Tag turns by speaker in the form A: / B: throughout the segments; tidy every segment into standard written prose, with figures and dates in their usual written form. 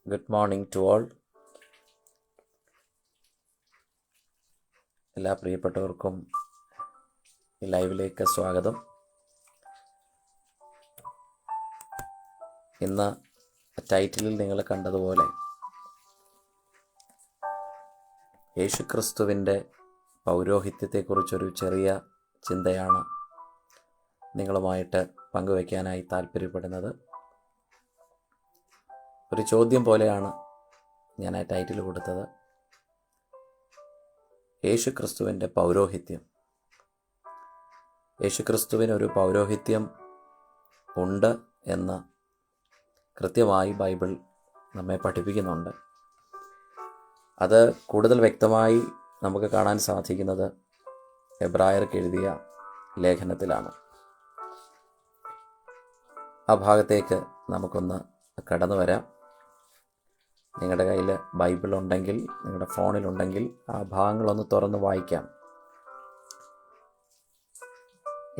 A: Good morning to all. എല്ലാ പ്രിയപ്പെട്ടവർക്കും ഈ ലൈവിലേക്ക് സ്വാഗതം. ഇന്ന് ടൈറ്റിലിൽ നിങ്ങൾ കണ്ടതുപോലെ യേശുക്രിസ്തുവിൻ്റെ പൗരോഹിത്യത്തെക്കുറിച്ചൊരു ചെറിയ ചിന്തയാണ് നിങ്ങളുമായിട്ട് പങ്കുവയ്ക്കാനായി താല്പര്യപ്പെടുന്നത്. ഒരു ചോദ്യം പോലെയാണ് ഞാൻ ആ ടൈറ്റിൽ കൊടുത്തത്. യേശുക്രിസ്തുവിൻ്റെ പൗരോഹിത്യം. യേശുക്രിസ്തുവിനൊരു പൗരോഹിത്യം ഉണ്ട് എന്ന് കൃത്യമായി ബൈബിൾ നമ്മെ പഠിപ്പിക്കുന്നുണ്ട്. അത് കൂടുതൽ വ്യക്തമായി നമുക്ക് കാണാൻ സാധിക്കുന്നത് എബ്രായർക്ക് എഴുതിയ ലേഖനത്തിലാണ്. ആ ഭാഗത്തേക്ക് നമുക്കൊന്ന് കടന്നു വരാം. നിങ്ങളുടെ കയ്യിൽ ബൈബിൾ ഉണ്ടെങ്കിൽ, നിങ്ങളുടെ ഫോണിലുണ്ടെങ്കിൽ ആ ഭാഗങ്ങളൊന്ന് തുറന്ന് വായിക്കാം.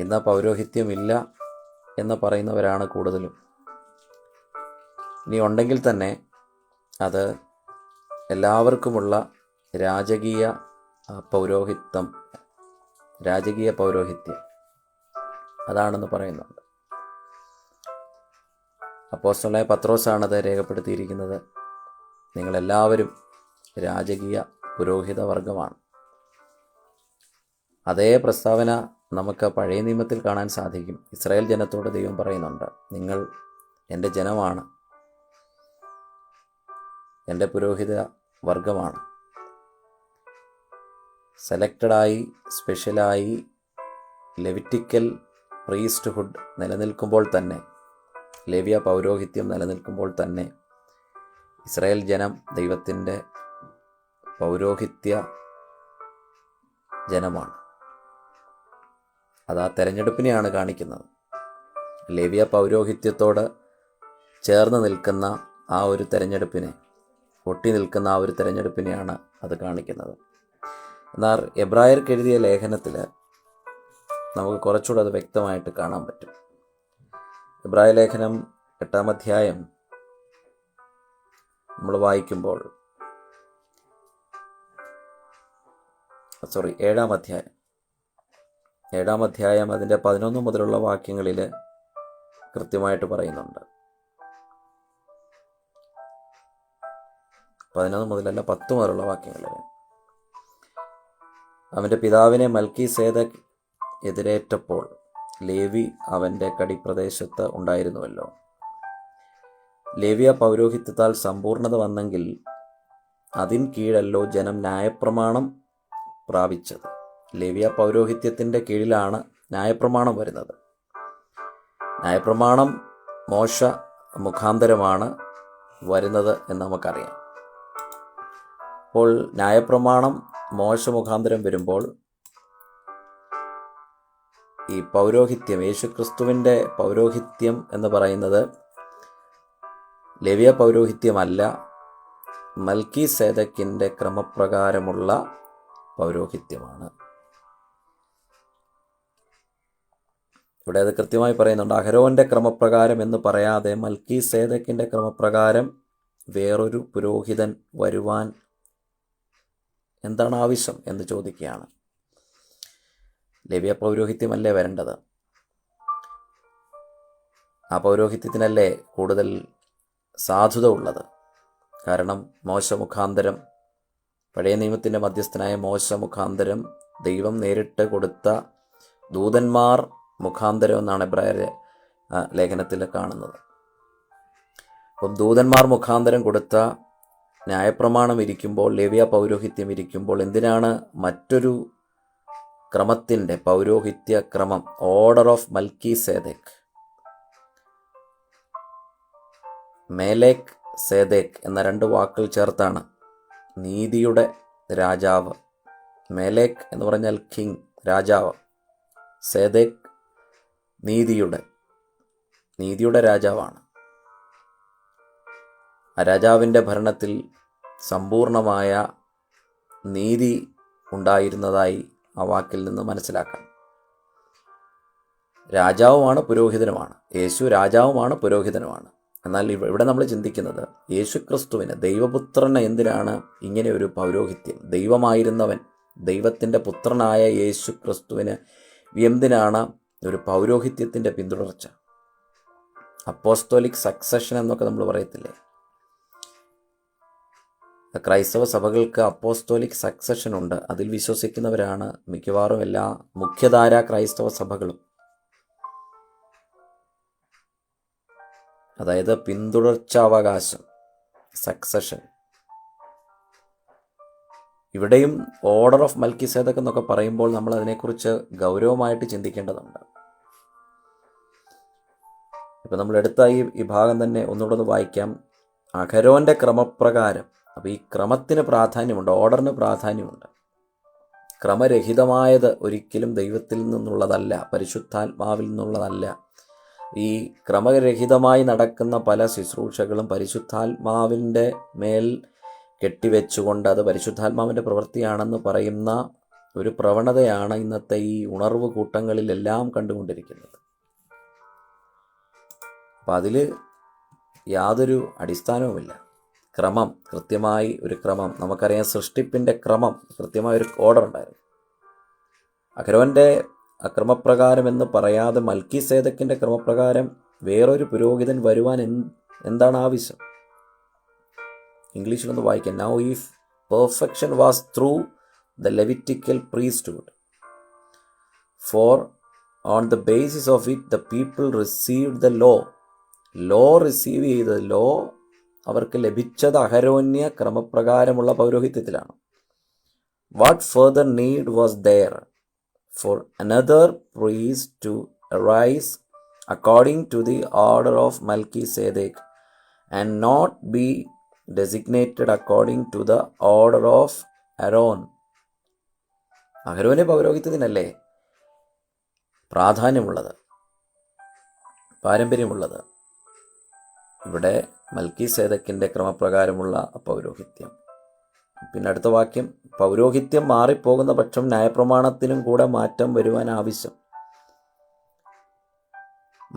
A: ഇന്ന് പൗരോഹിത്യമില്ല എന്ന് പറയുന്നവരാണ് കൂടുതലും. ഇനി ഉണ്ടെങ്കിൽ തന്നെ അത് എല്ലാവർക്കുമുള്ള രാജകീയ പൗരോഹിത്യം അതാണെന്ന് പറയുന്നുണ്ട്. അപ്പോസ്തലനായ പത്രോസാണത് രേഖപ്പെടുത്തിയിരിക്കുന്നത്. നിങ്ങളെല്ലാവരും രാജകീയ പുരോഹിത വർഗമാണ്. അതേ പ്രസ്താവന നമുക്ക് പഴയ നിയമത്തിൽ കാണാൻ സാധിക്കും. ഇസ്രായേൽ ജനത്തോട് ദൈവം പറയുന്നുണ്ട്, നിങ്ങൾ എൻ്റെ ജനമാണ്, എൻ്റെ പുരോഹിത വർഗമാണ്. സെലക്റ്റഡായി, സ്പെഷ്യലായി ലെവിറ്റിക്കൽ പ്രീസ്റ്റ്ഹുഡ് നിലനിൽക്കുമ്പോൾ തന്നെ, ലേവ്യ പൗരോഹിത്യം നിലനിൽക്കുമ്പോൾ തന്നെ ഇസ്രായേൽ ജനം ദൈവത്തിൻ്റെ പൗരോഹിത്യ ജനമാണ്. അത് ആ തെരഞ്ഞെടുപ്പിനെയാണ് കാണിക്കുന്നത്. ലേവ്യ പൗരോഹിത്യത്തോട് ചേർന്ന് നിൽക്കുന്ന ആ ഒരു തെരഞ്ഞെടുപ്പിനെ, ഒട്ടി നിൽക്കുന്ന ആ ഒരു തെരഞ്ഞെടുപ്പിനെയാണ് അത് കാണിക്കുന്നത്. എന്നാൽ എബ്രായർക്ക് എഴുതിയ ലേഖനത്തിൽ നമുക്ക് കുറച്ചുകൂടെ അത് വ്യക്തമായിട്ട് കാണാൻ പറ്റും. എബ്രായ ലേഖനം 8-ാം അധ്യായം നമ്മൾ വായിക്കുമ്പോൾ, 7-ാം അധ്യായം അതിൻ്റെ 11 മുതലുള്ള വാക്യങ്ങളിൽ കൃത്യമായിട്ട് പറയുന്നുണ്ട്. 11 മുതലല്ല, 10 മുതലുള്ള വാക്യങ്ങളിൽ, അവൻ്റെ പിതാവിനെ മൽക്കീസേദെക്ക് എതിരേറ്റപ്പോൾ ലേവി അവൻ്റെ കടിപ്രദേശത്ത് ഉണ്ടായിരുന്നുവല്ലോ. ലേവ്യ പൗരോഹിത്യത്താൽ സമ്പൂർണത വന്നെങ്കിൽ അതിൻ കീഴല്ലോ ജനം ന്യായപ്രമാണം പ്രാപിച്ചത്. ലേവ്യ പൗരോഹിത്യത്തിൻ്റെ കീഴിലാണ് ന്യായപ്രമാണം വരുന്നത്. ന്യായപ്രമാണം മോശ മുഖാന്തരമാണ് വരുന്നത് എന്ന് നമുക്കറിയാം. അപ്പോൾ ന്യായപ്രമാണം മോശ മുഖാന്തരം വരുമ്പോൾ ഈ പൗരോഹിത്യം, യേശുക്രിസ്തുവിൻ്റെ പൗരോഹിത്യം എന്ന് പറയുന്നത് ലേവ്യ പൗരോഹിത്യമല്ല, മൽക്കീസേദെക്കിൻ്റെ ക്രമപ്രകാരമുള്ള പൗരോഹിത്യമാണ്. ഇവിടെ അത് കൃത്യമായി പറയുന്നുണ്ട്. അഹരോൻ്റെ ക്രമപ്രകാരം എന്ന് പറയാതെ മൽക്കീസേദെക്കിൻ്റെ ക്രമപ്രകാരം വേറൊരു പുരോഹിതൻ വരുവാൻ എന്താണ് ആവശ്യം എന്ന് ചോദിക്കുകയാണ്. ലേവ്യ പൗരോഹിത്യമല്ലേ വരേണ്ടത്? ആ പൗരോഹിത്യത്തിനല്ലേ കൂടുതൽ സാധുത ഉള്ളത്? കാരണം മോശ മുഖാന്തരം, പഴയ നിയമത്തിൻ്റെ മധ്യസ്ഥനായ മോശ മുഖാന്തരം ദൈവം നേരിട്ട് കൊടുത്ത ദൂതന്മാർ മുഖാന്തരം എന്നാണ് എബ്രായർ ലേഖനത്തിൽ കാണുന്നത്. അപ്പം ദൂതന്മാർ മുഖാന്തരം കൊടുത്ത ന്യായപ്രമാണം ഇരിക്കുമ്പോൾ, ലേവ്യ പൗരോഹിത്യം ഇരിക്കുമ്പോൾ, എന്തിനാണ് മറ്റൊരു ക്രമത്തിൻ്റെ പൗരോഹിത്യ ക്രമം, ഓർഡർ ഓഫ് മൽക്കീസേദെക്ക്, മേലേക്ക് സേദേക്ക് എന്ന 2 വാക്കുകൾ ചേർത്താണ് നീതിയുടെ രാജാവ്. മേലേക്ക് എന്ന് പറഞ്ഞാൽ കിങ്, രാജാവ്. സേദേക്ക് നീതിയുടെ രാജാവാണ്. ആ രാജാവിൻ്റെ ഭരണത്തിൽ സമ്പൂർണമായ നീതി ഉണ്ടായിരുന്നതായി ആ വാക്കിൽ നിന്ന് മനസ്സിലാക്കാം. രാജാവുമാണ്, പുരോഹിതനുമാണ്. യേശു രാജാവുമാണ്, പുരോഹിതനുമാണ്. എന്നാൽ ഇവിടെ നമ്മൾ ചിന്തിക്കുന്നത് യേശുക്രിസ്തുവിന്, ദൈവപുത്രന് എന്തിനാണ് ഇങ്ങനെ ഒരു പൗരോഹിത്യം? ദൈവമായിരുന്നവൻ, ദൈവത്തിൻ്റെ പുത്രനായ യേശുക്രിസ്തുവിന് എന്തിനാണ് ഒരു പൗരോഹിത്യത്തിൻ്റെ പിന്തുടർച്ച? അപ്പോസ്തോലിക് സക്സഷൻ എന്നൊക്കെ നമ്മൾ പറയത്തില്ലേ? ക്രൈസ്തവ സഭകൾക്ക് അപ്പോസ്തോലിക് സക്സഷൻ ഉണ്ട്. അതിൽ വിശ്വസിക്കുന്നവരാണ് മിക്കവാറും എല്ലാ മുഖ്യധാര ക്രൈസ്തവ സഭകളും. അതായത് പിന്തുടർച്ചാവകാശം, സക്സഷൻ. ഇവിടെയും ഓർഡർ ഓഫ് മൽക്കിസേദക്ക് എന്നൊക്കെ പറയുമ്പോൾ നമ്മൾ അതിനെക്കുറിച്ച് ഗൗരവമായിട്ട് ചിന്തിക്കേണ്ടതുണ്ട്. ഇപ്പം നമ്മൾ എടുത്ത ഈ ഭാഗം തന്നെ ഒന്നുകൂടെ ഒന്ന് വായിക്കാം. അഹരോൻ്റെ ക്രമപ്രകാരം. അപ്പോൾ ഈ ക്രമത്തിന് പ്രാധാന്യമുണ്ട്, ഓർഡറിന് പ്രാധാന്യമുണ്ട്. ക്രമരഹിതമായത് ഒരിക്കലും ദൈവത്തിൽ നിന്നുള്ളതല്ല, പരിശുദ്ധാത്മാവിൽ നിന്നുള്ളതല്ല. ഈ ക്രമരഹിതമായി നടക്കുന്ന പല ശുശ്രൂഷകളും പരിശുദ്ധാത്മാവിൻ്റെ മേൽ കെട്ടിവെച്ചുകൊണ്ട് അത് പരിശുദ്ധാത്മാവിൻ്റെ പ്രവൃത്തിയാണെന്ന് പറയുന്ന ഒരു പ്രവണതയാണ് ഇന്നത്തെ ഈ ഉണർവ് കൂട്ടങ്ങളിലെല്ലാം കണ്ടുകൊണ്ടിരിക്കുന്നത്. അപ്പം അതിൽ യാതൊരു അടിസ്ഥാനവുമില്ല. ക്രമം, കൃത്യമായി ഒരു ക്രമം. നമുക്കറിയാം, സൃഷ്ടിപ്പിൻ്റെ ക്രമം, കൃത്യമായൊരു ഓർഡർ ഉണ്ടായിരുന്നു. അഹരോൻ്റെ ക്രമപ്രകാരം എന്ന് പറയാതെ മൽക്കിസേദക്കിൻ്റെ ക്രമപ്രകാരം വേറൊരു പുരോഹിതൻ വരുവാൻ എന്താണ് ആവശ്യം? ഇംഗ്ലീഷിലൊന്ന് വായിക്കാം. Now if perfection was through the Levitical priesthood, for on the basis of it the people received the law receive ചെയ്തത്, ലോ അവർക്ക് ലഭിച്ചത് അഹരോന്യ ക്രമപ്രകാരമുള്ള പൗരോഹിത്യത്തിലാണ്. What further need was there for another priest to arise according to the order of Melchizedek and not be designated according to the order of Aaron? അഹരോന്റെ പൗരോഹിത്യത്തിനല്ലേ പ്രാധാന്യമുള്ളത്, പാരമ്പര്യമുള്ളത്. ഇവിടെ മൽക്കിസേദക്കിൻ്റെ ക്രമപ്രകാരമുള്ള പൗരോഹിത്യം. പിന്നെ അടുത്ത വാക്യം, പൗരോഹിത്യം മാറിപ്പോകുന്ന പക്ഷം ന്യായപ്രമാണത്തിനും കൂടെ മാറ്റം വരുവാൻ ആവശ്യം.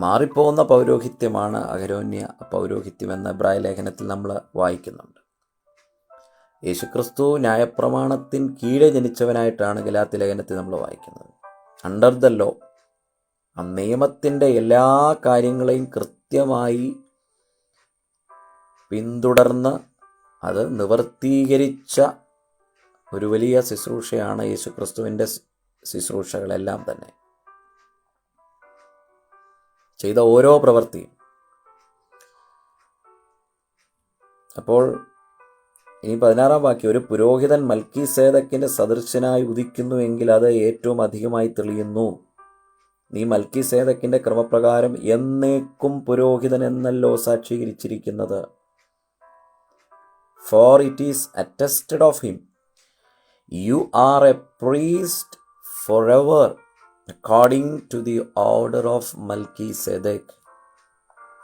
A: മാറിപ്പോകുന്ന പൗരോഹിത്യമാണ് അഹരോന്യ പൗരോഹിത്യം എന്ന എബ്രായ ലേഖനത്തിൽ നമ്മൾ വായിക്കുന്നുണ്ട്. യേശുക്രിസ്തു ന്യായപ്രമാണത്തിന് കീഴെ ജനിച്ചവനായിട്ടാണ് ഗലാത്യ ലേഖനത്തിൽ നമ്മൾ വായിക്കുന്നത്. അണ്ടർ ദ ലോ, ആ നിയമത്തിൻ്റെ എല്ലാ കാര്യങ്ങളെയും കൃത്യമായി പിന്തുടർന്ന് അത് നിവർത്തീകരിച്ച ഒരു വലിയ ശുശ്രൂഷയാണ് യേശുക്രിസ്തുവിൻ്റെ ശുശ്രൂഷകളെല്ലാം തന്നെ. ചെയ്ത ഓരോ പ്രവൃത്തിയും. അപ്പോൾ ഇനി 16-ാം വാക്യം, ഒരു പുരോഹിതൻ മൽക്കിസേദക്കിൻ്റെ സദൃശനായി ഉദിക്കുന്നുവെങ്കിൽ അത് ഏറ്റവും അധികമായി തെളിയുന്നു. നീ മൽക്കിസേദക്കിൻ്റെ ക്രമപ്രകാരം എന്നേക്കും പുരോഹിതൻ എന്നല്ലോ സാക്ഷീകരിച്ചിരിക്കുന്നത്. For it is attested of him, you are a priest forever according to the order of Melchizedek.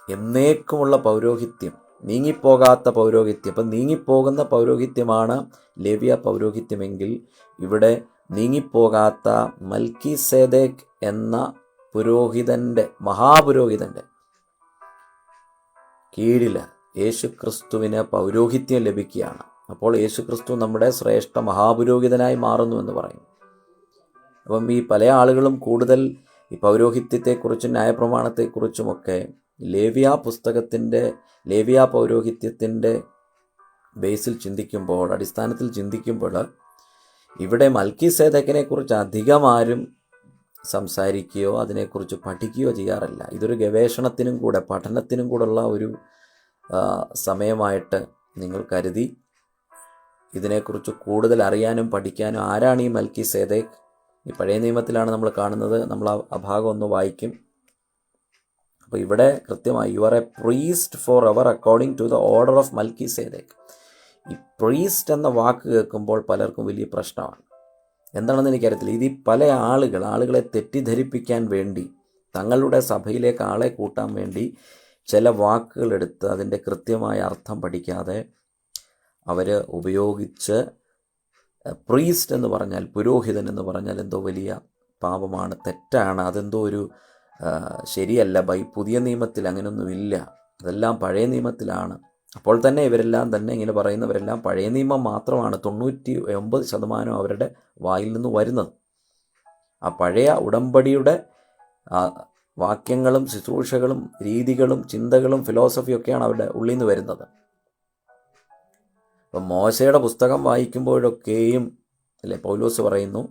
A: എന്നേക്കുമുള്ള പൗരോഹിത്യം, നീങ്ങിപ്പോകാത്ത പൗരോഹിത്യം. അപ്പം നീങ്ങിപ്പോകുന്ന പൗരോഹിത്യമാണ് ലേവ്യ പൗരോഹിത്യമെങ്കിൽ ഇവിടെ നീങ്ങിപ്പോകാത്ത മൽക്കിസേദെക്ക് എന്ന പുരോഹിതൻ്റെ, മഹാപുരോഹിതൻ്റെ കീഴിൽ യേശുക്രിസ്തുവിന് പൗരോഹിത്യം ലഭിക്കുകയാണ്. അപ്പോൾ യേശുക്രിസ്തു നമ്മുടെ ശ്രേഷ്ഠ മഹാപുരോഹിതനായി മാറുന്നു എന്ന് പറയും. അപ്പം ഈ പല ആളുകളും കൂടുതൽ ഈ പൗരോഹിത്യത്തെക്കുറിച്ചും ന്യായപ്രമാണത്തെക്കുറിച്ചുമൊക്കെ ലേവ്യ പൗരോഹിത്യത്തിൻ്റെ ബേസിൽ ചിന്തിക്കുമ്പോൾ, അടിസ്ഥാനത്തിൽ ചിന്തിക്കുമ്പോൾ ഇവിടെ മൽക്കിസേദക്കിനെ കുറിച്ച് അധികം ആരും സംസാരിക്കുകയോ അതിനെക്കുറിച്ച് പഠിക്കുകയോ ചെയ്യാറില്ല. ഇതൊരു ഗവേഷണത്തിനും കൂടെ പഠനത്തിനും കൂടെയുള്ള ഒരു സമയമായിട്ട് നിങ്ങൾ കരുതി ഇതിനെക്കുറിച്ച് കൂടുതൽ അറിയാനും പഠിക്കാനും. ആരാണ് ഈ മൽക്കിസേദെക്ക്? ഈ പഴയ നിയമത്തിലാണ് നമ്മൾ കാണുന്നത്. നമ്മൾ ആ ഭാഗം ഒന്ന് വായിക്കും. അപ്പോൾ ഇവിടെ കൃത്യമായി you are a priest for ever according to the order of Melchizedek. ഈ പ്രീസ്റ്റ് എന്ന വാക്ക് കേൾക്കുമ്പോൾ പലർക്കും വലിയ പ്രശ്നമാണ്. എന്താണെന്ന് എനിക്കറിയത്തില്ല. ഇത് പല ആളുകളെ തെറ്റിദ്ധരിപ്പിക്കാൻ വേണ്ടി, തങ്ങളുടെ സഭയിലേക്ക് ആളെ കൂട്ടാൻ വേണ്ടി ചില വാക്കുകളെടുത്ത് അതിൻ്റെ കൃത്യമായ അർത്ഥം പഠിക്കാതെ അവർ ഉപയോഗിച്ച് പ്രീസ്റ്റ് എന്ന് പറഞ്ഞാൽ, പുരോഹിതൻ എന്ന് പറഞ്ഞാൽ എന്തോ വലിയ പാപമാണ്, തെറ്റാണ്, അതെന്തോ ഒരു ശരിയല്ല, പുതിയ നിയമത്തിൽ അങ്ങനെയൊന്നുമില്ല അതെല്ലാം പഴയ നിയമത്തിലാണ്. അപ്പോൾ തന്നെ ഇവരെല്ലാം തന്നെ ഇങ്ങനെ പറയുന്നവരെല്ലാം പഴയ നിയമം മാത്രമാണ് 99% അവരുടെ വായിൽ നിന്ന് വരുന്നത്. ആ പഴയ ഉടമ്പടിയുടെ വാക്യങ്ങളും ശുശ്രൂഷകളും രീതികളും ചിന്തകളും ഫിലോസഫിയൊക്കെയാണ് അവരുടെ ഉള്ളിൽ നിന്ന് വരുന്നത്. അപ്പം മോശയുടെ പുസ്തകം വായിക്കുമ്പോഴൊക്കെയും അല്ലേ പൗലോസ് പറയുന്നു,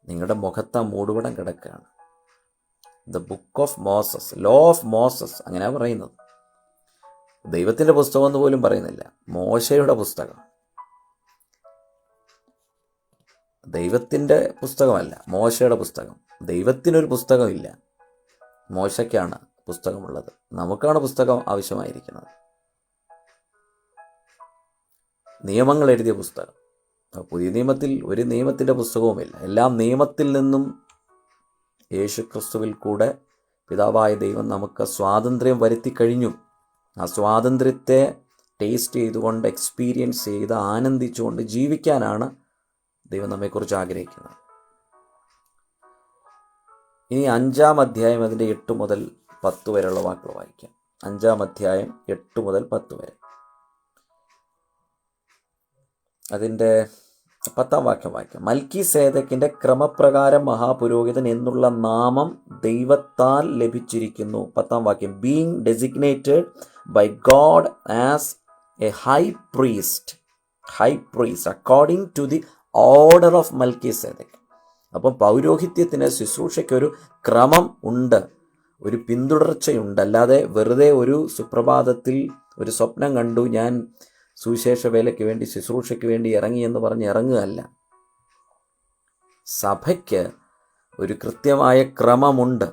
A: നിങ്ങളുടെ മുഖത്ത് മൂടുപടം കിടക്കുകയാണ്. The book of Moses, law of Moses, അങ്ങനെയാണ് പറയുന്നത്. ദൈവത്തിൻ്റെ പുസ്തകം എന്ന് പോലും പറയുന്നില്ല, മോശയുടെ പുസ്തകം. ദൈവത്തിൻ്റെ പുസ്തകമല്ല, മോശയുടെ പുസ്തകം. ദൈവത്തിനൊരു പുസ്തകമില്ല, മോശയ്ക്കാണ് പുസ്തകമുള്ളത്. നമുക്കാണ് പുസ്തകം ആവശ്യമായിരിക്കുന്നത്, നിയമങ്ങൾ എഴുതിയ പുസ്തകം. പുതിയ നിയമത്തിൽ ഒരു നിയമത്തിൻ്റെ പുസ്തകവുമില്ല. എല്ലാം നിയമത്തിൽ നിന്നും യേശുക്രിസ്തുവിൽ കൂടെ പിതാവായ ദൈവം നമുക്ക് സ്വാതന്ത്ര്യം വരുത്തി കഴിഞ്ഞു. ആ സ്വാതന്ത്ര്യത്തെ ടേസ്റ്റ് ചെയ്തുകൊണ്ട്, എക്സ്പീരിയൻസ് ചെയ്ത്, ആനന്ദിച്ചുകൊണ്ട് ജീവിക്കാനാണ് ദൈവം നമ്മെക്കുറിച്ച് ആഗ്രഹിക്കുന്നത്. ഇനി 5-ാം അധ്യായം അതിൻ്റെ 8 മുതൽ 10 വരെയുള്ള വാക്കുകൾ വായിക്കാം. 5-ാം അധ്യായം 8 മുതൽ 10 വരെ. അതിൻ്റെ 10-ാം വാക്യം വായിക്കാം. മൽക്കീസേദക്കിൻ്റെ ക്രമപ്രകാരം മഹാപുരോഹിതൻ എന്നുള്ള നാമം ദൈവത്താൽ ലഭിച്ചിരിക്കുന്നു. 10-ാം വാക്യം. Being designated by God as a high priest according to the order of Melchizedek. അപ്പം പൗരോഹിത്യത്തിന്, ശുശ്രൂഷയ്ക്കൊരു ക്രമം ഉണ്ട്, ഒരു പിന്തുടർച്ചയുണ്ട്. അല്ലാതെ വെറുതെ ഒരു സുപ്രഭാതത്തിൽ ഒരു സ്വപ്നം കണ്ടു, ഞാൻ സുവിശേഷ വേലയ്ക്ക് വേണ്ടി, ശുശ്രൂഷയ്ക്ക് വേണ്ടി ഇറങ്ങി എന്ന് പറഞ്ഞ് ഇറങ്ങുകയല്ല. സഭയ്ക്ക് ഒരു കൃത്യമായ ക്രമമുണ്ട്,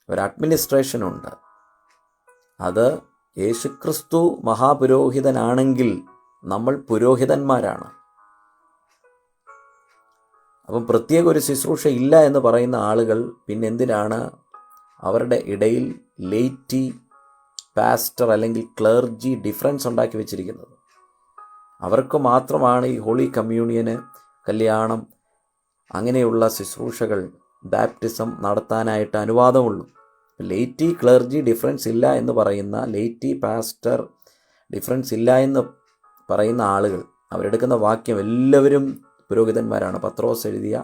A: ഒരു അഡ്മിനിസ്ട്രേഷനുണ്ട്. അത് യേശുക്രിസ്തു മഹാപുരോഹിതനാണെങ്കിൽ നമ്മൾ പുരോഹിതന്മാരാണ്. അപ്പം പ്രത്യേക ഒരു ശുശ്രൂഷ ഇല്ല എന്ന് പറയുന്ന ആളുകൾ പിന്നെന്തിനാണ് അവരുടെ ഇടയിൽ ലേറ്റി, പാസ്റ്റർ അല്ലെങ്കിൽ ക്ലർജി ഡിഫറൻസ് ഉണ്ടാക്കി വെച്ചിരിക്കുന്നത്? അവർക്ക് മാത്രമാണ് ഈ ഹോളി കമ്മ്യൂണിയന്, കല്യാണം, അങ്ങനെയുള്ള ശുശ്രൂഷകൾ, ബാപ്റ്റിസം നടത്താനായിട്ട് അനുവാദമുള്ളൂ. ലേറ്റി, ക്ലർജി ഡിഫറൻസ് ഇല്ല എന്ന് പറയുന്ന, ലേറ്റി, പാസ്റ്റർ ഡിഫറൻസ് ഇല്ല എന്ന് പറയുന്ന ആളുകൾ, അവരെടുക്കുന്ന വാക്യം എല്ലാവരും പുരോഹിതന്മാരാണ്. പത്രോസ് എഴുതിയ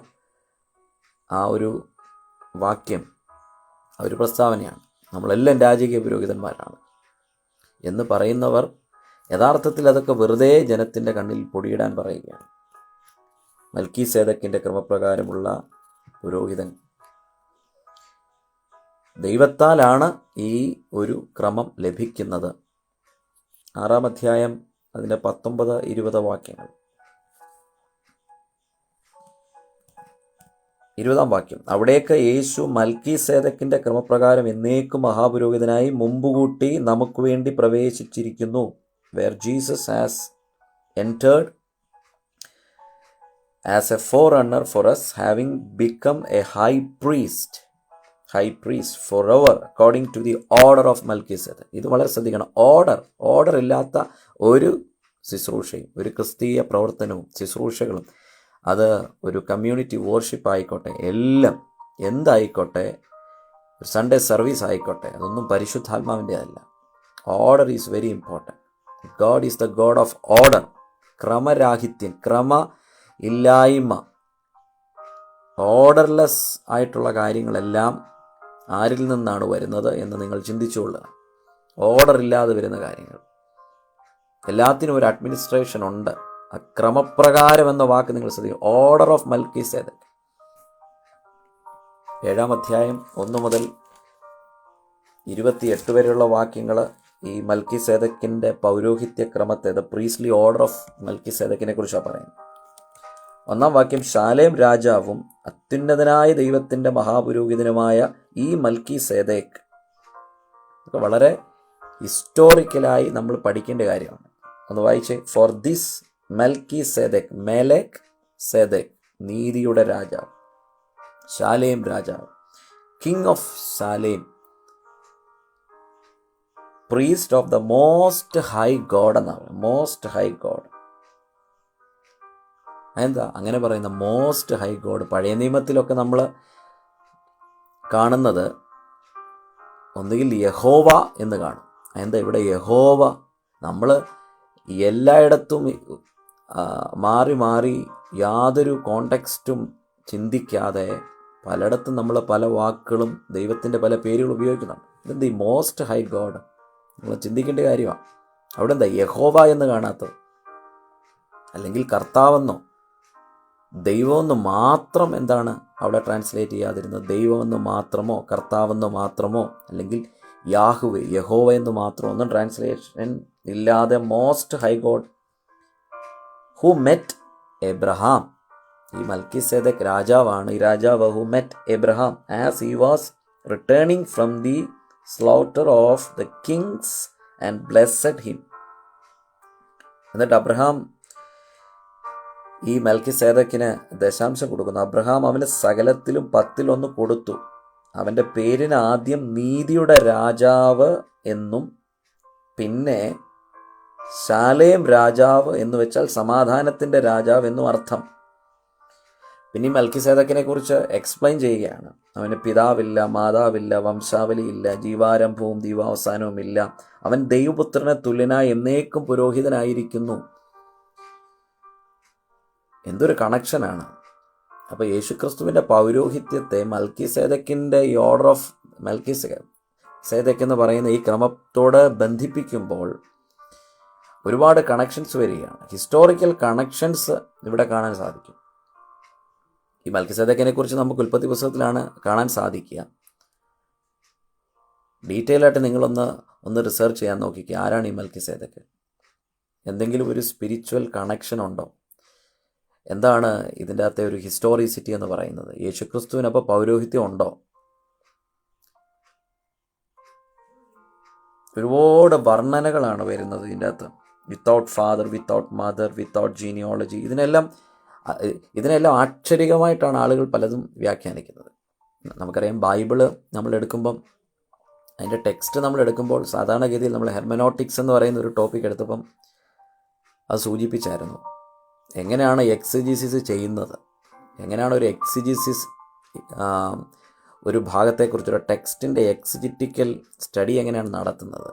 A: ആ ഒരു വാക്യം, ആ ഒരു പ്രസ്താവനയാണ്, നമ്മളെല്ലാം രാജകീയ പുരോഹിതന്മാരാണ് എന്ന് പറയുന്നവർ യഥാർത്ഥത്തിൽ അതൊക്കെ വെറുതെ ജനത്തിൻ്റെ കണ്ണിൽ പൊടിയിടാൻ പറയുകയാണ്. മൽക്കീസേദക്കിൻ്റെ ക്രമപ്രകാരമുള്ള പുരോഹിതൻ ദൈവത്താലാണ് ഈ ഒരു ക്രമം ലഭിക്കുന്നത്. 6-ാം അധ്യായം അതിൻ്റെ 19-20 വാക്യങ്ങൾ. 20-ാം വാക്യം. അവിടേക്ക് യേശു മൽക്കീസേദക്കിൻ്റെ ക്രമപ്രകാരം എന്നേക്കും മഹാപുരോഹിതനായി മുമ്പുകൂട്ടി നമുക്ക് വേണ്ടി പ്രവേശിച്ചിരിക്കുന്നു. Where Jesus has entered as a forerunner for us, having become a high priest forever according to the order of Melchizedek. ഇത് വളരെ ശ്രദ്ധിക്കണം. ഓർഡർ ഇല്ലാത്ത ഒരു ശുശ്രൂഷയും, ഒരു ക്രിസ്തീയ പ്രവർത്തനവും ശുശ്രൂഷകളും, അത് ഒരു കമ്മ്യൂണിറ്റി വോർഷിപ്പ് ആയിക്കോട്ടെ, എല്ലാം എന്തായിക്കോട്ടെ, സൺഡേ സർവീസ് ആയിക്കോട്ടെ, അതൊന്നും പരിശുദ്ധാത്മാവിൻ്റെ അല്ല. Order is very important. God is the God of order. ക്രമരാഹിത്യം, ക്രമ ഇല്ലായ്മ, ഓർഡർലെസ് ആയിട്ടുള്ള കാര്യങ്ങളെല്ലാം ആരിൽ നിന്നാണ് വരുന്നത് എന്ന് നിങ്ങൾ ചിന്തിച്ചുകൊള്ളുക. ഓർഡർ ഇല്ലാതെ വരുന്ന കാര്യങ്ങൾ, എല്ലാത്തിനും ഒരു അഡ്മിനിസ്ട്രേഷൻ ഉണ്ട്. ക്രമപ്രകാരം എന്ന വാക്ക് നിങ്ങൾ ശ്രദ്ധിക്കുക. Order of മൽക്കീസേദക്ക്. 7-ാം അധ്യായം 1 മുതൽ 28 വരെയുള്ള വാക്യങ്ങൾ ഈ മൽക്കീസേദക്കിൻ്റെ പൗരോഹിത്യ ക്രമത്തെ, ദ പ്രീസ്ലി ഓർഡർ ഓഫ് മൽക്കീസേദക്കിനെ കുറിച്ചാണ് പറയുന്നത്. 1-ാം വാക്യം. ശാലേം രാജാവും അത്യുന്നതനായ ദൈവത്തിൻ്റെ മഹാപുരോഹിതനുമായ ഈ മൽക്കീസേദക്ക്. ഇതൊക്കെ വളരെ ഹിസ്റ്റോറിക്കലായി നമ്മൾ പഠിക്കേണ്ട കാര്യമാണ്. ഒന്ന് വായിച്ചേ. ഫോർ ദിസ് മൽക്കീസേദക്ക്, മെലെക് സേദക്, നീതിയുടെ രാജാവ്, ശാലേം രാജാവ്, king of Salem, priest of the most high God എന്നാണ്. മോസ്റ്റ് ഹൈ ഗോഡ് എന്താ അങ്ങനെ പറയുന്ന? Most high God. പഴയ നിയമത്തിലൊക്കെ നമ്മൾ കാണുന്നത് ഒന്നുകിൽ യഹോവ എന്ന് കാണും. എന്താ ഇവിടെ യഹോവ? നമ്മൾ എല്ലായിടത്തും മാറി മാറി യാതൊരു കോണ്ടെക്സ്റ്റും ചിന്തിക്കാതെ പലയിടത്തും നമ്മൾ പല വാക്കുകളും ദൈവത്തിൻ്റെ പല പേരുകൾ ഉപയോഗിക്കുന്നുണ്ട്. ഇതെന്ത് ഈ മോസ്റ്റ് ഹൈ ഗോഡ് നമ്മൾ ചിന്തിക്കേണ്ട കാര്യമാണ്. അവിടെ എന്താ യഹോവ എന്ന് കാണാത്തത്? അല്ലെങ്കിൽ കർത്താവെന്നോ ദൈവമെന്ന് മാത്രം എന്താണ് അവിടെ ട്രാൻസ്ലേറ്റ് ചെയ്യാതിരുന്നത്? ദൈവമെന്ന് മാത്രമോ കർത്താവെന്ന് മാത്രമോ അല്ലെങ്കിൽ യാഹുവേ യഹോവ എന്ന് മാത്രമോ ഒന്നും ട്രാൻസ്ലേഷൻ ഇല്ലാതെ most high God who met Abraham. ഈ മൽക്കിസേദെക്ക് രാജാവാണ്. ഈ രാജാവ് who met Abraham as he was returning from the slaughter of the Kings and blessed him. എന്നിട്ട് അബ്രഹാം ഈ മൽക്കിസേദെക്കിന് ദശാംശം കൊടുക്കുന്നു. അബ്രഹാം അവന് സകലത്തിലും 10 കൊടുത്തു. അവൻ്റെ പേരിന് ആദ്യം നീതിയുടെ രാജാവ് എന്നും പിന്നെ ശാലേം രാജാവ് എന്ന് വെച്ചാൽ സമാധാനത്തിൻ്റെ രാജാവ് എന്നും അർത്ഥം. പിന്നെ ഈ മൽക്കിസേദെക്കിനെ കുറിച്ച് എക്സ്പ്ലെയിൻ ചെയ്യുകയാണ്. അവന് പിതാവില്ല, മാതാവില്ല, വംശാവലിയില്ല, ജീവാരംഭവും ജീവാവസാനവും ഇല്ല. അവൻ ദൈവപുത്രനെ തുല്യനായി എന്നേക്കും പുരോഹിതനായിരിക്കുന്നു. എന്തൊരു കണക്ഷനാണ്! അപ്പോൾ യേശുക്രിസ്തുവിൻ്റെ പൗരോഹിത്യത്തെ മൽക്കിസേദെക്കിൻ്റെ ഈ ഓർഡർ ഓഫ് മൽക്കിസേദെക്ക് എന്ന് പറയുന്ന ഈ ക്രമത്തോട് ബന്ധിപ്പിക്കുമ്പോൾ ഒരുപാട് കണക്ഷൻസ് വരികയാണ്. ഹിസ്റ്റോറിക്കൽ കണക്ഷൻസ് ഇവിടെ കാണാൻ സാധിക്കും. ഈ മൽക്കിസേദെക്കിനെ കുറിച്ച് നമുക്ക് ഉൽപ്പത്തി പുസ്തകത്തിലാണ് കാണാൻ സാധിക്കുക. ഡീറ്റെയിൽ ആയിട്ട് നിങ്ങളൊന്ന് റിസർച്ച് ചെയ്യാൻ നോക്കിക്കുക. ആരാണ് ഈ മൽക്കിസേദെക്ക്? എന്തെങ്കിലും ഒരു സ്പിരിച്വൽ കണക്ഷൻ ഉണ്ടോ? എന്താണ് ഇതിൻ്റെ അകത്തെ ഒരു ഹിസ്റ്റോറിസിറ്റി എന്ന് പറയുന്നത്? യേശുക്രിസ്തുവിനപ്പോൾ പൗരോഹിത്യം ഉണ്ടോ? ഒരുപാട് വർണ്ണനകളാണ് വരുന്നത് ഇതിൻ്റെ അകത്ത്. Without father, without mother, without genealogy. ഇതിനെല്ലാം ആക്ഷരികമായിട്ടാണ് ആളുകൾ പലതും വ്യാഖ്യാനിക്കുന്നത്. നമുക്കറിയാം, ബൈബിള് നമ്മൾ എടുക്കുമ്പം അതിൻ്റെ ടെക്സ്റ്റ് നമ്മൾ എടുക്കുമ്പോൾ സാധാരണഗതിയിൽ നമ്മൾ ഹെർമനോട്ടിക്സ് എന്ന് പറയുന്ന ഒരു ടോപ്പിക് എടുത്തപ്പം അത് സൂചിപ്പിച്ചായിരുന്നു. എങ്ങനെയാണ് എക്സിജിസിസ് ചെയ്യുന്നത്? എങ്ങനെയാണ് ഒരു എക്സിജിസിസ് ഒരു ഭാഗത്തെക്കുറിച്ചൊരു ടെക്സ്റ്റിൻ്റെ എക്സിജിറ്റിക്കൽ സ്റ്റഡി എങ്ങനെയാണ് നടത്തുന്നത്?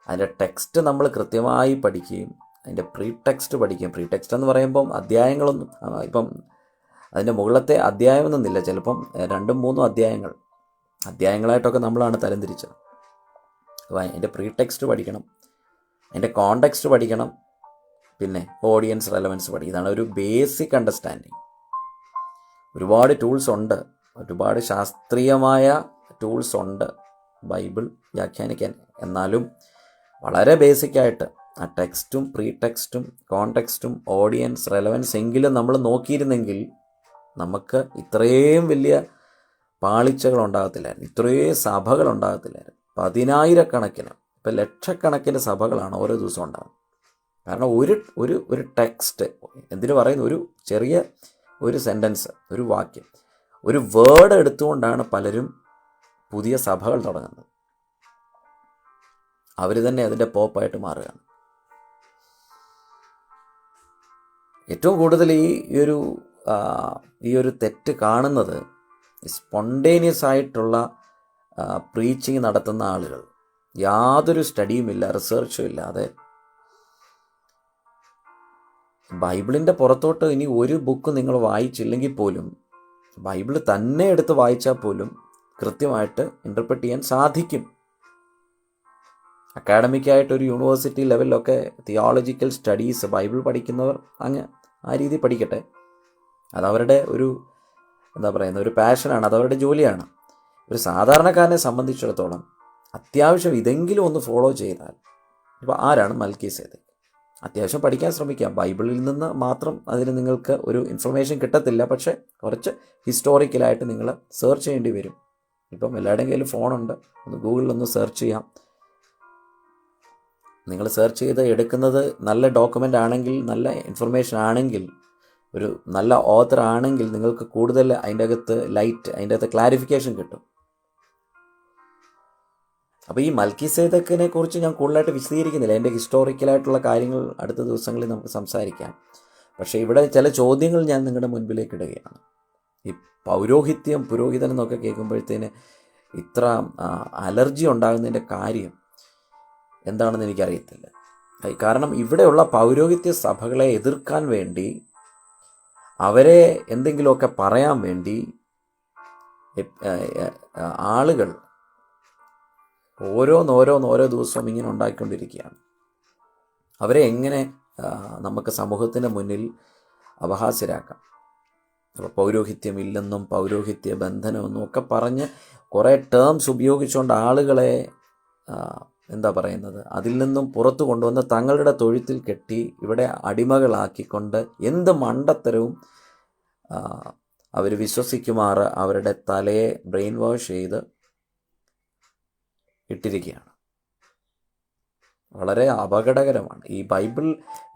A: അതിൻ്റെ ടെക്സ്റ്റ് നമ്മൾ കൃത്യമായി പഠിക്കുകയും അതിൻ്റെ പ്രീ ടെക്സ്റ്റ് പഠിക്കുകയും. പ്രീ ടെക്സ്റ്റ് എന്ന് പറയുമ്പം അധ്യായങ്ങളൊന്നും ഇപ്പം അതിൻ്റെ മുകളിലത്തെ അധ്യായമൊന്നുമില്ല. ചിലപ്പം 2-3 അധ്യായങ്ങളായിട്ടൊക്കെ നമ്മളാണ് തരംതിരിച്ചത്. അപ്പോൾ അതിൻ്റെ പ്രീ ടെക്സ്റ്റ് പഠിക്കണം, അതിൻ്റെ കോണ്ടെക്സ്റ്റ് പഠിക്കണം, പിന്നെ ഓഡിയൻസ് റെലവൻസ് പഠിക്കും. ഇതാണ് ഒരു ബേസിക് അണ്ടർസ്റ്റാൻഡിങ്. ഒരുപാട് ടൂൾസ് ഉണ്ട്, ഒരുപാട് ശാസ്ത്രീയമായ ടൂൾസ് ഉണ്ട് ബൈബിൾ വ്യാഖ്യാനിക്കാൻ. എന്നാലും വളരെ ബേസിക്കായിട്ട് ആ ടെക്സ്റ്റും പ്രീ ടെക്സ്റ്റും കോണ്ടെക്സ്റ്റും ഓഡിയൻസ് റെലവൻസ് എങ്കിലും നമ്മൾ നോക്കിയിരുന്നെങ്കിൽ നമുക്ക് ഇത്രയും വലിയ പാളിച്ചകൾ ഉണ്ടാകത്തില്ലായിരുന്നു, ഇത്രയും സഭകൾ ഉണ്ടാകത്തില്ലായിരുന്നു. 10,000-കണക്കിന്, ഇപ്പം ലക്ഷക്കണക്കിന് സഭകളാണ് ഓരോ ദിവസവും ഉണ്ടാകുന്നത്. കാരണം ഒരു ടെക്സ്റ്റ്, എന്തിനു പറയുന്നു, ഒരു ചെറിയ ഒരു സെൻറ്റൻസ്, ഒരു വാക്യം, ഒരു വേർഡ് എടുത്തുകൊണ്ടാണ് പലരും പുതിയ സഭകൾ തുടങ്ങുന്നത്. അവർ തന്നെ അതിൻ്റെ പോപ്പായിട്ട് മാറുകയാണ്. ഏറ്റവും കൂടുതൽ ഈ ഒരു തെറ്റ് കാണുന്നത് സ്പോണ്ടേനിയസ് ആയിട്ടുള്ള പ്രീച്ചിങ് നടത്തുന്ന ആളുകൾ, യാതൊരു സ്റ്റഡിയുമില്ല, റിസർച്ചും ഇല്ലാതെ ബൈബിളിൻ്റെ പുറത്തോട്ട് ഇനി ഒരു ബുക്ക് നിങ്ങൾ വായിച്ചില്ലെങ്കിൽ പോലും ബൈബിൾ തന്നെ എടുത്ത് വായിച്ചാൽ പോലും കൃത്യമായിട്ട് ഇൻ്റർപ്രറ്റ് ചെയ്യാൻ സാധിക്കും. അക്കാഡമിക്കായിട്ടൊരു യൂണിവേഴ്സിറ്റി ലെവലിലൊക്കെ തിയോളജിക്കൽ സ്റ്റഡീസ് ബൈബിൾ പഠിക്കുന്നവർ ആ രീതി പഠിക്കട്ടെ. അതവരുടെ ഒരു ഒരു പാഷനാണ്, അതവരുടെ ജോലിയാണ്. ഒരു സാധാരണക്കാരനെ സംബന്ധിച്ചിടത്തോളം അത്യാവശ്യം ഇതെങ്കിലും ഒന്ന് ഫോളോ ചെയ്താൽ, ഇപ്പോൾ ആരാണ് മൽക്കീസേദെക്ക്, അത്യാവശ്യം പഠിക്കാൻ ശ്രമിക്കാം. ബൈബിളിൽ നിന്ന് മാത്രം അതിന് നിങ്ങൾക്ക് ഒരു ഇൻഫർമേഷൻ കിട്ടത്തില്ല, പക്ഷേ കുറച്ച് ഹിസ്റ്റോറിക്കലായിട്ട് നിങ്ങൾ സെർച്ച് ചെയ്യേണ്ടി വരും. ഇപ്പം എല്ലാവരുടെയും കയ്യിൽ ഫോണുണ്ട്, ഒന്ന് ഗൂഗിളിലൊന്ന് സെർച്ച് ചെയ്യാം. നിങ്ങൾ സെർച്ച് ചെയ്ത് എടുക്കുന്നത് നല്ല ഡോക്യുമെൻ്റ് ആണെങ്കിൽ, നല്ല ഇൻഫർമേഷൻ ആണെങ്കിൽ, ഒരു നല്ല ഓത്തർ ആണെങ്കിൽ നിങ്ങൾക്ക് കൂടുതൽ അതിൻ്റെ അകത്ത് ക്ലാരിഫിക്കേഷൻ കിട്ടും. അപ്പോൾ ഈ മൽക്കീസേദെക്കിനെ കുറിച്ച് ഞാൻ കൂടുതലായിട്ട് വിശദീകരിക്കുന്നില്ല. എൻ്റെ ഹിസ്റ്റോറിക്കലായിട്ടുള്ള കാര്യങ്ങൾ അടുത്ത ദിവസങ്ങളിൽ നമുക്ക് സംസാരിക്കാം. പക്ഷേ ഇവിടെ ചില ചോദ്യങ്ങൾ ഞാൻ നിങ്ങളുടെ മുൻപിലേക്ക് ഇടുകയാണ്. ഈ പുരോഹിതൻ എന്നൊക്കെ കേൾക്കുമ്പോഴത്തേന് ഇത്ര അലർജി ഉണ്ടാകുന്നതിൻ്റെ കാര്യം എന്താണെന്ന് എനിക്കറിയത്തില്ല. കാരണം ഇവിടെയുള്ള പൗരോഹിത്യ സഭകളെ എതിർക്കാൻ വേണ്ടി, അവരെ എന്തെങ്കിലുമൊക്കെ പറയാൻ വേണ്ടി ആളുകൾ ഓരോ ദിവസവും ഇങ്ങനെ ഉണ്ടാക്കിക്കൊണ്ടിരിക്കുകയാണ്. അവരെ എങ്ങനെ നമുക്ക് സമൂഹത്തിൻ്റെ മുന്നിൽ അപഹാസ്യരാക്കാം. അപ്പോൾ പൗരോഹിത്യം ഇല്ലെന്നും പൗരോഹിത്യ ബന്ധനമെന്നും ഒക്കെ പറഞ്ഞ് കുറേ ടേംസ് ഉപയോഗിച്ചുകൊണ്ട് ആളുകളെ എന്താ പറയുന്നത്, അതിൽ നിന്നും പുറത്തു കൊണ്ടുവന്ന് തങ്ങളുടെ തൊഴുത്തിൽ കെട്ടി ഇവിടെ അടിമകളാക്കിക്കൊണ്ട് എന്ത് മണ്ടത്തരവും അവർ വിശ്വസിക്കുമാറ് അവരുടെ തലയെ ബ്രെയിൻ വാഷ് ചെയ്ത് ഇട്ടിരിക്കുകയാണ്. വളരെ അപകടകരമാണ്. ഈ ബൈബിൾ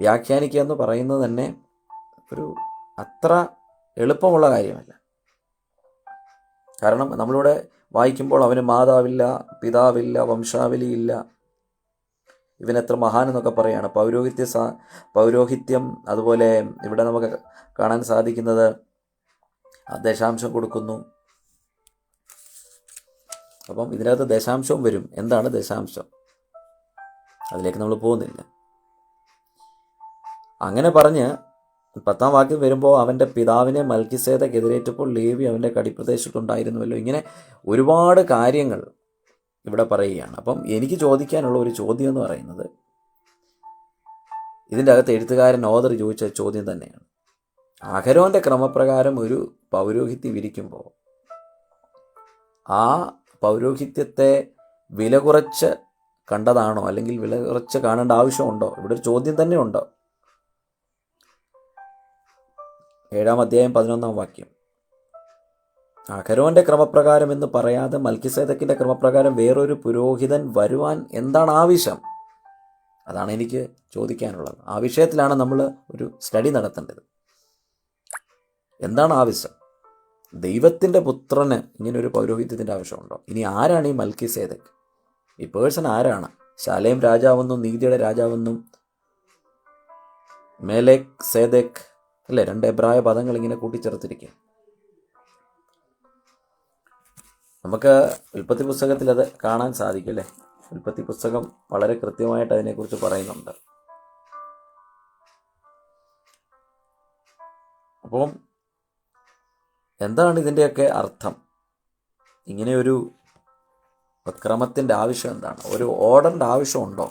A: വ്യാഖ്യാനിക്കുക എന്ന് പറയുന്നത് തന്നെ ഒരു അത്ര എളുപ്പമുള്ള കാര്യമല്ല. കാരണം നമ്മളിവിടെ വായിക്കുമ്പോൾ അവന് മാതാവില്ല, പിതാവില്ല, വംശാവലിയില്ല, ഇവനെത്ര മഹാനെന്നൊക്കെ പറയുകയാണ്. പൗരോഹിത്യം അതുപോലെ ഇവിടെ നമുക്ക് കാണാൻ സാധിക്കുന്നത് ദശാംശം കൊടുക്കുന്നു. അപ്പം ഇതിനകത്ത് ദശാംശവും വരും. എന്താണ് ദശാംശം? അതിലേക്ക് നമ്മൾ പോകുന്നില്ല. അങ്ങനെ പറഞ്ഞ് 10-ാം വാക്യം വരുമ്പോൾ അവൻ്റെ പിതാവിനെ മൽക്കിസേദെക്ക് എതിരേറ്റപ്പോൾ ലേവി അവൻ്റെ കടിപ്രദേശത്തുണ്ടായിരുന്നുവല്ലോ. ഇങ്ങനെ ഒരുപാട് കാര്യങ്ങൾ ഇവിടെ പറയുകയാണ്. അപ്പം എനിക്ക് ചോദിക്കാനുള്ള ഒരു ചോദ്യം എന്ന് പറയുന്നത്, ഇതിൻ്റെ അകത്ത് എഴുത്തുകാരൻ ഓദർ ചോദിച്ച ചോദ്യം തന്നെയാണ്. അഹരോൻ്റെ ക്രമപ്രകാരം ഒരു പൗരോഹിത്യം ഇരിക്കുമ്പോൾ ആ പൗരോഹിത്യത്തെ വില കുറച്ച് കണ്ടതാണോ, അല്ലെങ്കിൽ വില കുറച്ച് കാണേണ്ട ആവശ്യമുണ്ടോ? ഇവിടെ ഒരു ചോദ്യം തന്നെ ഉണ്ടോ? 7-ാം അധ്യായം 11-ാം വാക്യം, അഹരോൻ്റെ ക്രമപ്രകാരം എന്ന് പറയാതെ മൽക്കിസേദെക്കിൻ്റെ ക്രമപ്രകാരം വേറൊരു പുരോഹിതൻ വരുവാൻ എന്താണ് ആവശ്യം? അതാണ് എനിക്ക് ചോദിക്കാനുള്ളത്. ആ വിഷയത്തിലാണ് നമ്മൾ ഒരു സ്റ്റഡി നടത്തേണ്ടത്. എന്താണ് ആവശ്യം? ദൈവത്തിൻ്റെ പുത്രന് ഇങ്ങനൊരു പൗരോഹിത്യത്തിൻ്റെ ആവശ്യമുണ്ടോ? ഇനി ആരാണ് ഈ മൽക്കിസേദെക്ക്? ഈ പേഴ്സൺ ആരാണ്? ശാലേം രാജാവെന്നും നീതിയുടെ രാജാവെന്നും മേലെക് സേദെക്ക് അല്ലേ, 2 എബ്രായ പദങ്ങൾ ഇങ്ങനെ കൂട്ടിച്ചേർത്തിരിക്കുക. നമുക്ക് ഉൽപ്പത്തി പുസ്തകത്തിൽ അത് കാണാൻ സാധിക്കും അല്ലേ. ഉൽപ്പത്തി പുസ്തകം വളരെ കൃത്യമായിട്ട് അതിനെക്കുറിച്ച് പറയുന്നുണ്ട്. അപ്പം എന്താണ് ഇതിൻ്റെയൊക്കെ അർത്ഥം? ഇങ്ങനെയൊരു ക്രമത്തിൻ്റെ ആവശ്യം എന്താണ്? ഒരു ഓർഡറിൻ്റെ ആവശ്യമുണ്ടോ?